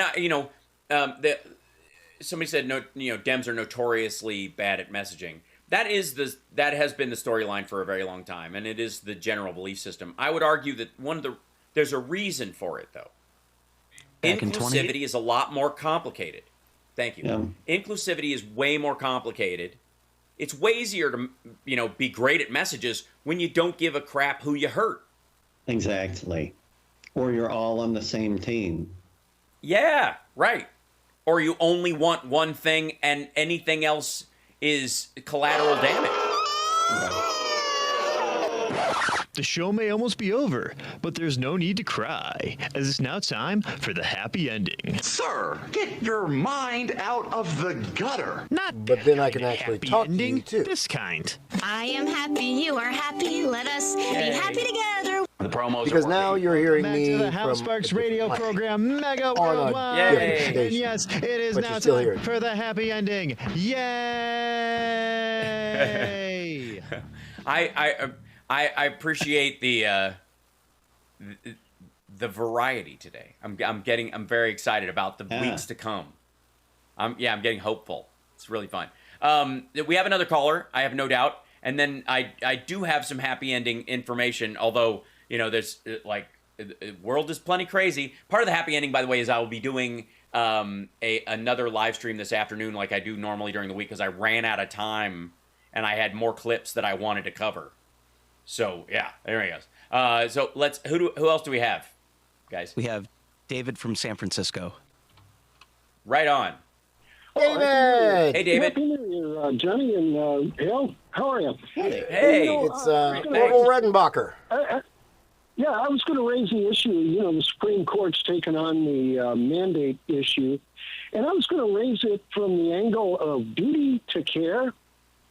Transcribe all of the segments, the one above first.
And somebody said no, Dems are notoriously bad at messaging. That has been the storyline for a very long time, and it is the general belief system. I would argue that there's a reason for it though. Inclusivity is a lot more complicated. Thank you. Yeah. Inclusivity is way more complicated. It's way easier to, be great at messages when you don't give a crap who you hurt. Exactly. Or you're all on the same team. Yeah, right. Or you only want one thing and anything else is collateral damage. Right. The show may almost be over, but there's no need to cry, as it's now time for the happy ending. Sir, get your mind out of the gutter. But then I can actually talk to you, too. This kind. I am happy, you are happy, let us be happy together. The promos because now you're hearing back me to the House from Sparks radio program, Mega on Worldwide. Yay. And yes, it is now time for the happy ending. Yay! I appreciate the variety today. I'm very excited about the weeks to come. I'm getting hopeful. It's really fun. We have another caller, I have no doubt, and then I do have some happy ending information. Although there's the world is plenty crazy. Part of the happy ending, by the way, is I will be doing another live stream this afternoon, like I do normally during the week, because I ran out of time and I had more clips that I wanted to cover. So yeah, there he goes. So who else do we have, guys? We have David from San Francisco. Right on. David! Hey, David. Happy New Year, Johnny and Al. How are you? Hey. It's Orville Redenbacher. I was going to raise the issue. The Supreme Court's taken on the mandate issue, and I was going to raise it from the angle of duty to care.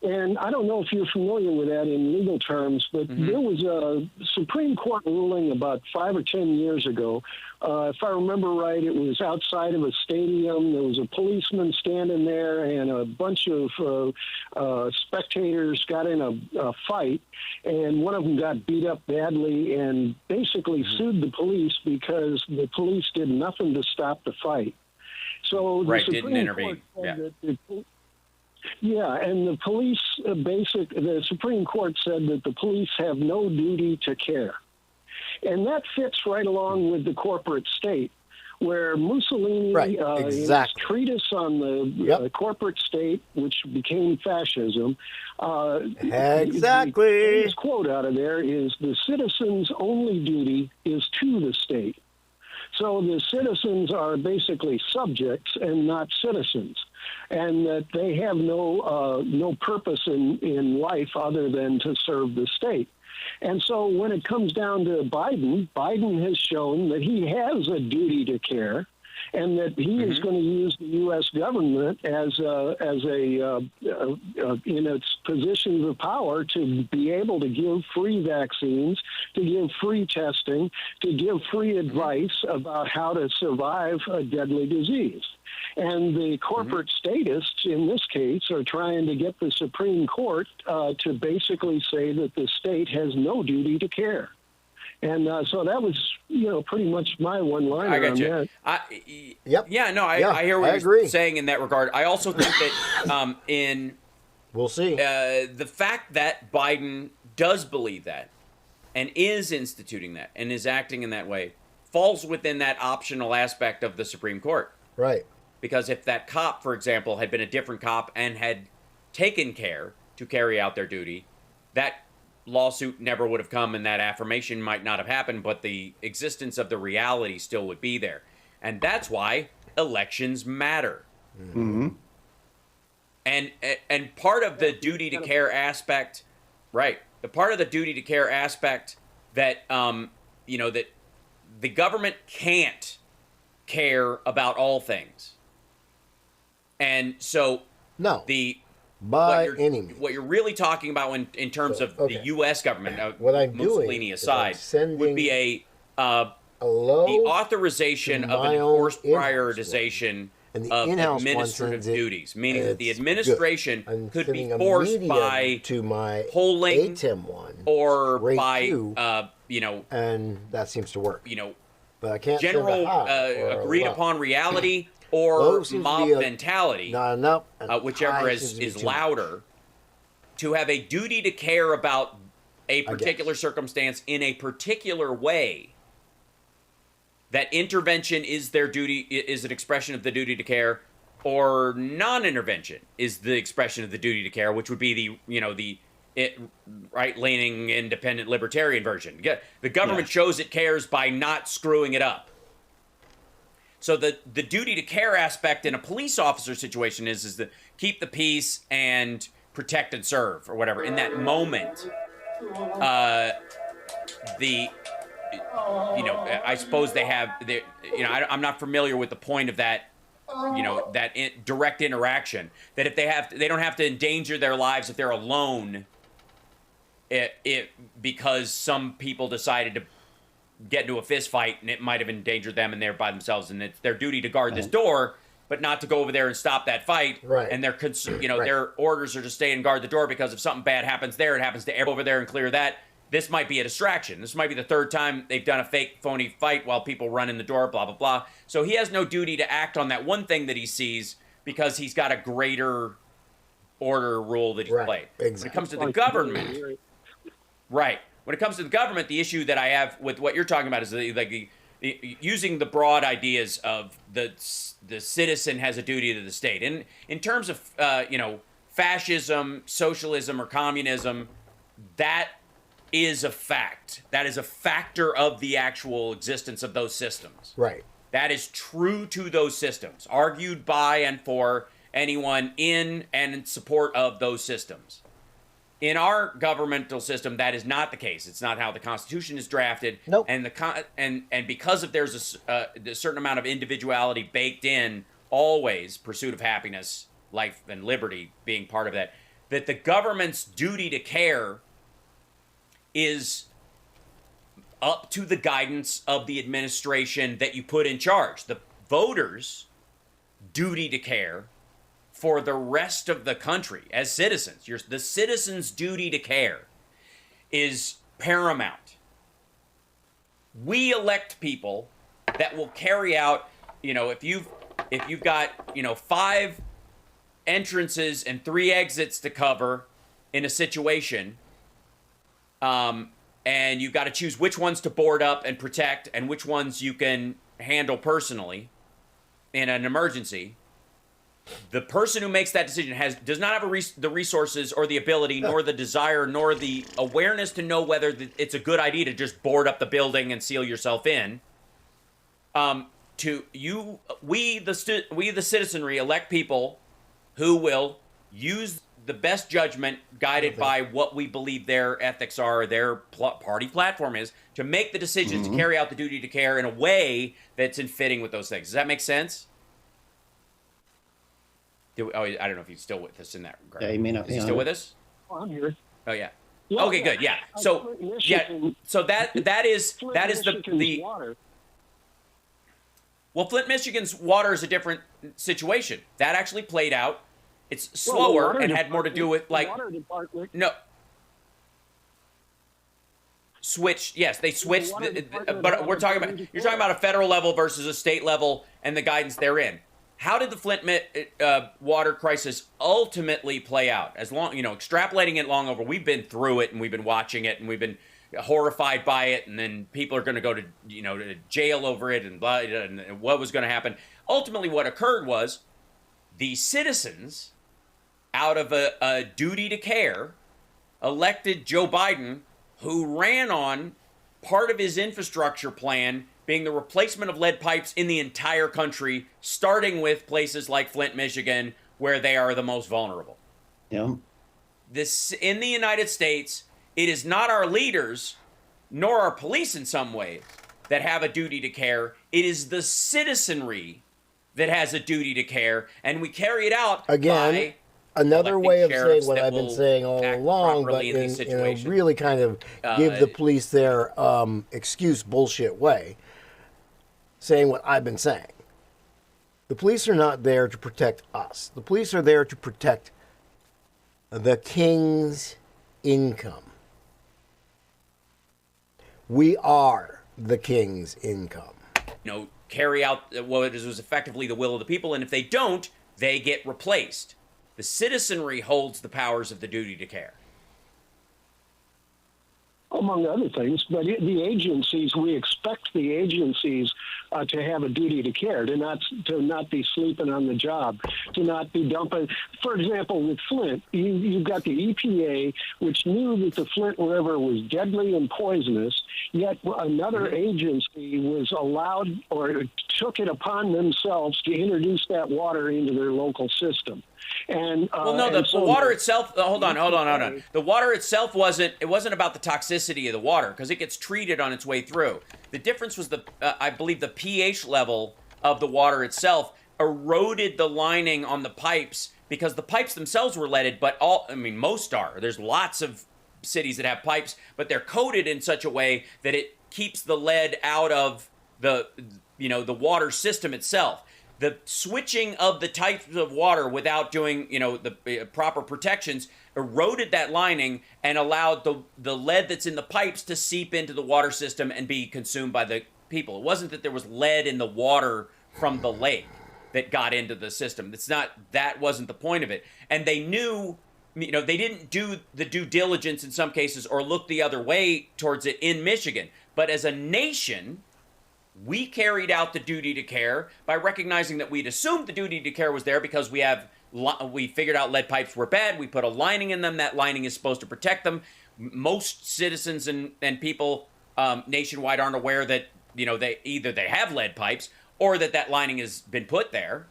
And I don't know if you're familiar with that in legal terms, but there was a Supreme Court ruling about 5 or 10 years ago. If I remember right, it was outside of a stadium. There was a policeman standing there, and a bunch of spectators got in a fight, and one of them got beat up badly and basically sued the police because the police did nothing to stop the fight. So the Supreme didn't intervene. Court said that and the police, the Supreme Court said that the police have no duty to care. And that fits right along with the corporate state, where Mussolini, his treatise on the corporate state, which became fascism, his quote out of there is, the citizens' only duty is to the state. So the citizens are basically subjects and not citizens, and that they have no purpose in life other than to serve the state. And so when it comes down to Biden has shown that he has a duty to care, and that he is going to use the U.S. government as in its positions of power to be able to give free vaccines, to give free testing, to give free advice about how to survive a deadly disease. And the corporate statists, in this case, are trying to get the Supreme Court to basically say that the state has no duty to care. And so that was, pretty much my one-liner. I got you. I hear what you're saying in that regard. I also think that we'll see. The fact that Biden does believe that and is instituting that and is acting in that way falls within that optional aspect of the Supreme Court. Right. Because if that cop, for example, had been a different cop and had taken care to carry out their duty, that lawsuit never would have come and that affirmation might not have happened, but the existence of the reality still would be there. And that's why elections matter. Mm-hmm. And part of the duty to care aspect, right, the part of the duty to care aspect that, that the government can't care about all things. And so what you're really talking about in terms of the U.S. government, what I'm Mussolini doing aside, would be the authorization of an enforced prioritization of administrative duties, meaning that the administration could be forced by to my polling ATEM one or by and that seems to work. But I can't general send a high or a agreed low. upon reality or Low seems to mob be a- mentality, Not enough. and whichever high is, seems to be is too much. louder, to have a duty to care about a guess. particular circumstance in a particular way. That intervention is their duty, is an expression of the duty to care, or non-intervention is the expression of the duty to care, which would be the right-leaning, independent, libertarian version. The government Yeah. shows it cares by not screwing it up. So the duty to care aspect in a police officer situation is to keep the peace and protect and serve, or whatever. In that moment, I suppose they have, I'm not familiar with the point of that, direct interaction. That if they don't have to endanger their lives if they're alone, because some people decided to get into a fist fight and it might have endangered them and they're by themselves, and it's their duty to guard this door, but not to go over there and stop that fight. Right. And their orders are to stay and guard the door, because if something bad happens there, it happens to everyone over there and clear that. This might be a distraction. This might be the third time they've done a fake, phony fight while people run in the door, blah, blah, blah. So he has no duty to act on that one thing that he sees, because he's got a greater order rule that he's Right, played. exactly. When it comes to the government, right. When it comes to the government, the issue that I have with what you're talking about is using the broad ideas of the citizen has a duty to the state. And in terms of, fascism, socialism, or communism, that is a fact. That is a factor of the actual existence of those systems. Right. That is true to those systems, argued by and for anyone in and in support of those systems. In our governmental system, that is not the case. It's not how the Constitution is drafted. Nope. And and because there's a certain amount of individuality baked in, always pursuit of happiness, life, and liberty being part of that, that the government's duty to care is up to the guidance of the administration that you put in charge. The voters' duty to care for the rest of the country as citizens, the citizens' duty to care is paramount. We elect people that will carry out, if you've got, 5 entrances and 3 exits to cover in a situation, and you've got to choose which ones to board up and protect and which ones you can handle personally in an emergency. The person who makes that decision does not have the resources or the ability, nor the desire, nor the awareness to know whether it's a good idea to just board up the building and seal yourself in. We the citizenry elect people who will use the best judgment, guided by what we believe their ethics are, their party platform is, to make the decisions to carry out the duty to care in a way that's in fitting with those things. Does that make sense? I don't know if he's still with us in that regard. Yeah, he may not Is be he on still it. with us? Oh, I'm here. Oh yeah. Yeah, Okay, yeah. good. Yeah. So that is the water. Well, Flint, Michigan's water is a different situation. That actually played out. It's Well, the slower water and had more to do with the water department. no. Switched. Yes, they switched. water department But had we're to talking go about into you're talking about a federal level versus a state level and the guidance therein. How did the Flint water crisis ultimately play out? As long, extrapolating it long over, we've been through it and we've been watching it and we've been horrified by it, and then people are going to go to to jail over it and blah, and what was going to happen. Ultimately, what occurred was the citizens, out of a duty to care, elected Joe Biden, who ran on part of his infrastructure plan being the replacement of lead pipes in the entire country, starting with places like Flint, Michigan, where they are the most vulnerable. Yeah. In the United States, it is not our leaders, nor our police in some ways, that have a duty to care. It is the citizenry that has a duty to care, and we carry it out Again, by another electing way of saying sheriffs what that I've been will saying all act along, but properly in in these a situations. really kind of give the police their excuse bullshit way, saying what I've been saying. The police are not there to protect us. The police are there to protect the king's income. We are the king's income. carry out what was effectively the will of the people, and if they don't, they get replaced. The citizenry holds the powers of the duty to care. Among other things, but the agencies, we expect the agencies to have a duty to care, to not be sleeping on the job, to not be dumping. For example, with Flint, you've got the EPA, which knew that the Flint River was deadly and poisonous, yet another agency was allowed or took it upon themselves to introduce that water into their local system. And the water itself. Hold on. The water itself wasn't about the toxicity of the water, because it gets treated on its way through. The difference was I believe the pH level of the water itself eroded the lining on the pipes, because the pipes themselves were leaded. But most are. There's lots of cities that have pipes, but they're coated in such a way that it keeps the lead out of the water system itself. The switching of the types of water without doing, the proper protections eroded that lining and allowed the lead that's in the pipes to seep into the water system and be consumed by the people. It wasn't that there was lead in the water from the lake that got into the system. That wasn't the point of it. And they knew, they didn't do the due diligence in some cases or look the other way towards it in Michigan. But as a nation, we carried out the duty to care by recognizing that we'd assumed the duty to care was there because we figured out lead pipes were bad. We put a lining in them. That lining is supposed to protect them. Most citizens and people nationwide aren't aware that they have lead pipes, or that lining has been put there,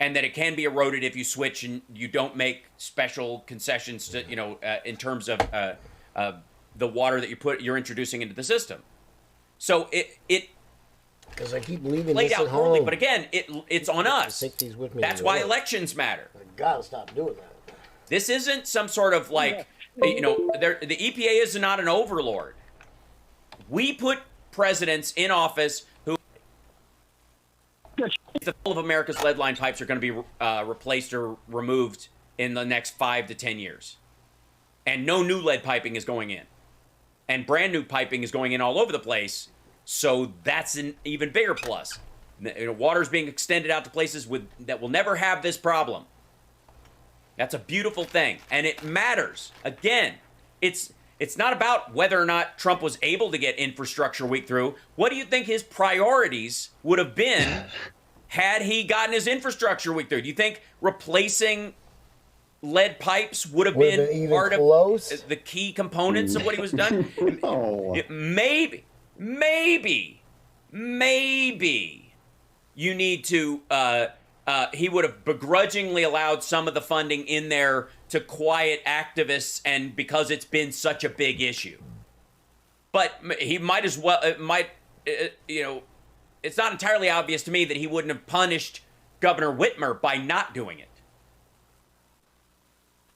and that it can be eroded if you switch and you don't make special concessions to in terms of the water that you're introducing into the system. So it because I keep leaving played this out at poorly, home. but again, it's on us. Take these with me That's to why work. elections matter. I gotta stop doing that. This isn't some sort of the EPA is not an overlord. We put presidents in office who, if all of America's lead line pipes are going to be replaced or removed in the next 5 to 10 years, and no new lead piping is going in, and brand new piping is going in all over the place. So that's an even bigger plus. Water's being extended out to places that will never have this problem. That's a beautiful thing, and it matters. Again, it's not about whether or not Trump was able to get infrastructure week through. What do you think his priorities would have been had he gotten his infrastructure week through? Do you think replacing lead pipes would have been part of the key components of what he was done? No. Maybe you need to, he would have begrudgingly allowed some of the funding in there to quiet activists, and because it's been such a big issue. But he might as well, it's not entirely obvious to me that he wouldn't have punished Governor Whitmer by not doing it.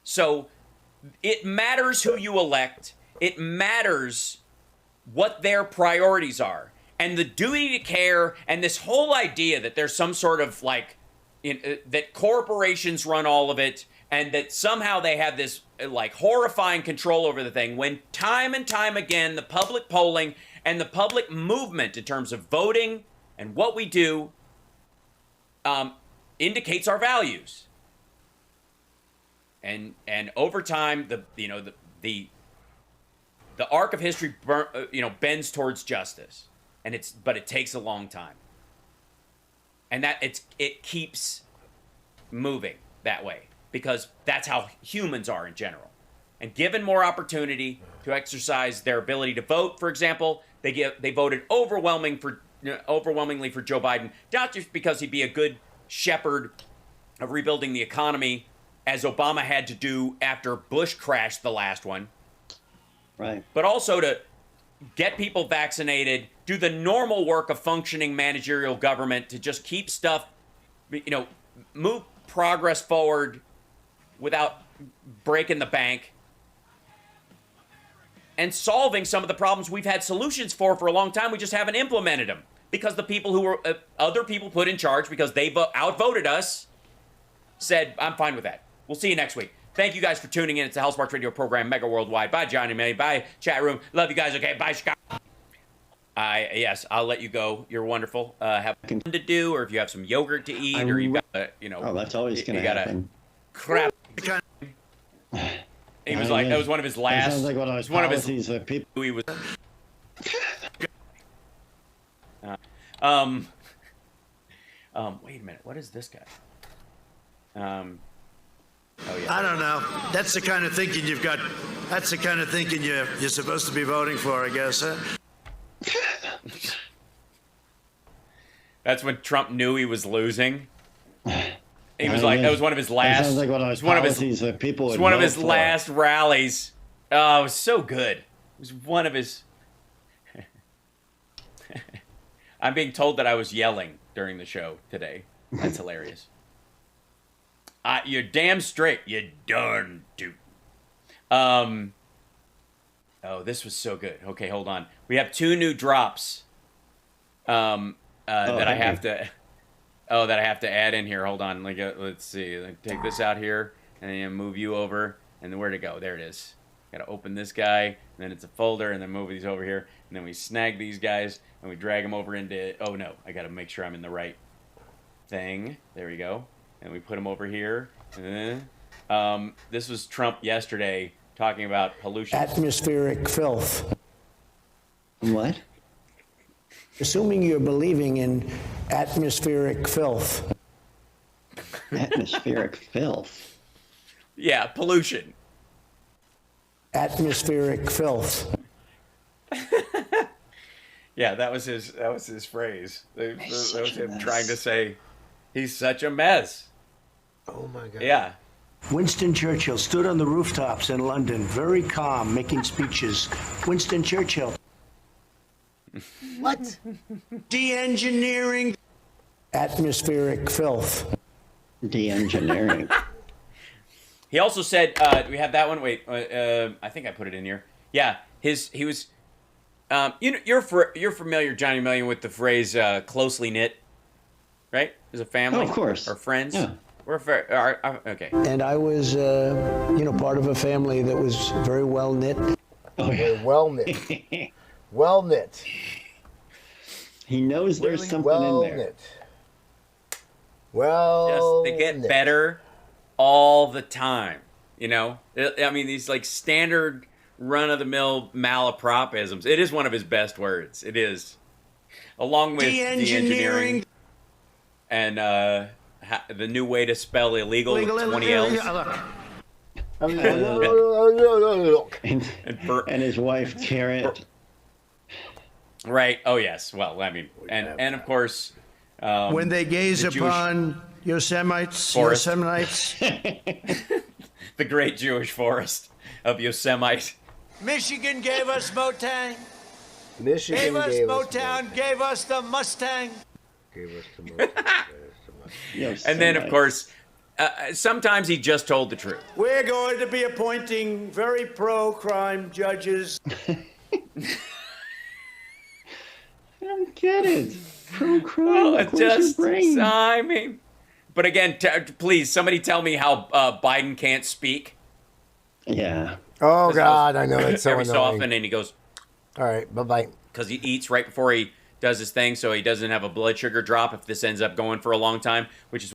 So it matters who you elect. It matters what their priorities are. And the duty to care, and this whole idea that there's some sort of that corporations run all of it, and that somehow they have this horrifying control over the thing, when time and time again the public polling and the public movement in terms of voting and what we do indicates our values. And over time, the arc of history, bends towards justice, but it takes a long time, and it keeps moving that way because that's how humans are in general. And given more opportunity to exercise their ability to vote, for example, they voted overwhelmingly for Joe Biden, not just because he'd be a good shepherd of rebuilding the economy, as Obama had to do after Bush crashed the last one. Right. But also to get people vaccinated, do the normal work of functioning managerial government to just keep stuff, move progress forward without breaking the bank, and solving some of the problems we've had solutions for a long time. We just haven't implemented them because the people who were other people put in charge, because they outvoted us, said, I'm fine with that. We'll see you next week. Thank you guys for tuning in. It's the HealthSparks Radio program, mega worldwide. Bye, Johnny May. Bye, chat room. Love you guys. Okay, bye, Chicago. Yes, I'll let you go. You're wonderful. Have fun to do, or if you have some yogurt to eat, or you got Oh, that's always going to gotta happen. crap. He was like, that was one of his last. That sounds like one of those one of his policies that people. he was. Wait a minute. What is this guy? Oh yeah. I don't know. That's the kind of thinking you've got. That's the kind of thinking you're supposed to be voting for, I guess, huh? That's when Trump knew he was losing. He was I like, mean, that was one of his That last. sounds like one of those policies that people. It was would one of vote his for. last rallies. Oh, it was so good. It was one of his. I'm being told that I was yelling during the show today. That's hilarious. You're damn straight. You darn do. Oh, this was so good. Okay, hold on. We have 2 new drops. That I have to. Oh, that I have to add in here. Hold on. Let's see. Take this out here and then move you over. And then where to go? There it is. Got to open this guy. And then it's a folder. And then move these over here. And then we snag these guys and we drag them over into. Oh no! I got to make sure I'm in the right thing. There we go. And we put them over here. This was Trump yesterday talking about pollution. Atmospheric filth. What? Assuming you're believing in atmospheric filth. Atmospheric filth. Yeah, pollution. Atmospheric filth. Yeah, that was his phrase. That was him trying to say he's such a mess. Oh my God. Yeah. Winston Churchill stood on the rooftops in London, very calm, making speeches. Winston Churchill. What? De-engineering. Atmospheric filth. De-engineering. He also said, we have that one. Wait, I think I put it in here. Yeah, he was. You're familiar, Johnny Million, with the phrase "closely knit," right? As a family, Oh, of course. or friends. Yeah. We're okay. And I was, part of a family that was very well knit. Oh, yeah. Well knit. Well knit. He knows there's Really something well in there. knit. Well, Just they get knit. better all the time. I mean, these like standard run-of-the-mill malapropisms. It is one of his best words. It is, along with de-engineering and the new way to spell illegal with 20 L's. And his wife, Carrot. Right. Oh, yes. Well, I mean, and of course, When they gaze the Jewish upon Yosemites, forest. The great Jewish forest of Yosemite. Michigan gave us Motown. Michigan Gave us gave Motown. Gave us the Mustang. Gave us the Motown. And then, of course, sometimes he just told the truth. We're going to be appointing very pro-crime judges. I don't get it. Pro-crime. Well, Like, where's your brain? I mean, but again, please, somebody tell me how Biden can't speak. Yeah. Oh God, I know that's so Every annoying. so often, and he goes, All right, bye-bye. because he eats right before he does his thing, so he doesn't have a blood sugar drop if this ends up going for a long time, which is